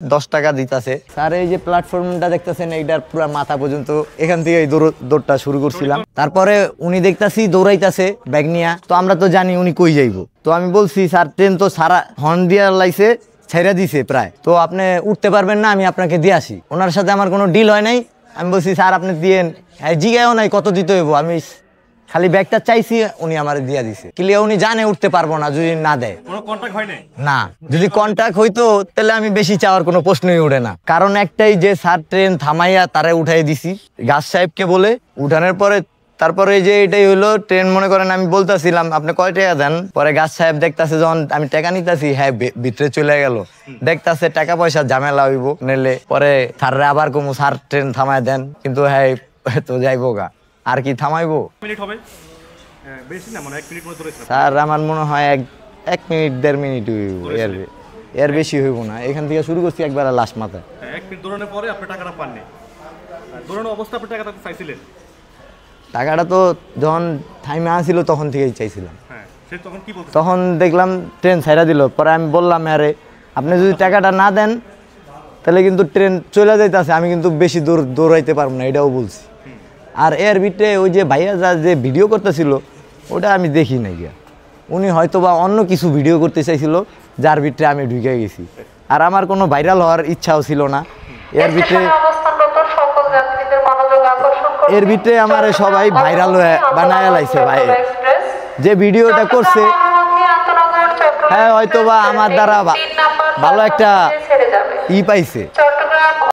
10 টাকা দিতেছে। স্যার এই যে প্ল্যাটফর্মটা দেখতেছেন এইটার পুরো মাথা পর্যন্ত এখান থেকে এই দৌড়টা শুরু করছিলাম। তারপরে উনি দেখতাছি দৌড়াইতেছে ব্যাগ নিয়া, তো আমরা তো জানি উনি কই যাইবো। তো আমি বলছি স্যার ট্রেন তো সারা হর্ন দিয়া লাইছে, ছেড়ে দিছে প্রায়, তো আপনি উঠতে পারবেন না, আমি আপনাকে দিয়ে আসি। ওনার সাথে আমার কোনো ডিল হয় নাই। আমি বলছি স্যার আপনি দিয়েন, জিগায়ও নাই কত দিতে হইব, আমি খালি ব্যাগটা চাইছি, উনি আমার দিয়ে দিছে। ক্লিয়ার উনি জানে উঠতে পারবো না যদি না দেয়। কোনো কন্টাক্ট হয় নাই? না, যদি কন্টাক্ট হইতো তাহলে আমি বেশি চাওয়ার কোনো প্রশ্নই ওঠে না। কারণ একটাই যে স্যার ট্রেন থামাইয়া তারে উঠাই দিছি গাছ সাহেবকে বলে। উঠানোর পরে তারপরে যে এটাই হলো ট্রেন, মনে করেন আমি বলতেছিলাম আপনি কয় টাকা দেন, পরে গাছ সাহেব দেখতাছে যখন আমি টাকা নিতেছি, হ্যাঁ ভিতরে চলে গেল, দেখতাছে টাকা পয়সা ঝামেলা হইব নিলে, পরে স্যাররে আবার কমু স্যার ট্রেন থামায় দেন, কিন্তু হ্যাঁ তো যাইবো গা, আর কি থামাইবো। মিনিট হবে? বেশি না, মানে 1 মিনিট মতো ধরেছিলাম। স্যার আমার মনে হয় 1 মিনিট 1.5 মিনিট হইব, এর বেশি হইব না। এখান থেকে শুরু করছি একবার লাস্ট মাথায়। 1 মিনিট দৌড়ানোর পরে আপনি টাকাটা পাননি? দৌড়ানোর অবস্থা আপনি টাকাটা চাইছিলেন? টাকাটা তো যখন টাইমে আসছিল তখন থেকেই চাইছিলাম। হ্যাঁ, সে তখন কি বলছে? তখন দেখলাম ট্রেন ছাইড়া দিল, পরে আমি বললাম আরে আপনি যদি টাকাটা না দেন তাহলে কিন্তু ট্রেন চলে যাইতেছে, আমি কিন্তু বেশি দৌড়াইতে পারবো না, এটাও বলছি। আর এর ভিতরে ওই যে ভাইয়া যে ভিডিও করতেছিল ওটা আমি দেখি নাই গিয়া, উনি হয়তো বা অন্য কিছু ভিডিও করতে চাইছিল, যার ভিতরে আমি ঢুকে গেছি। আর আমার কোনো ভাইরাল হওয়ার ইচ্ছাও ছিল না। এর ভিতরে আমার সবাই ভাইরাল হয়ে বানায় লাইছে ভাই, যে ভিডিওটা করছে হ্যাঁ হয়তো বা আমার দ্বারা ভালো একটা পাইছে।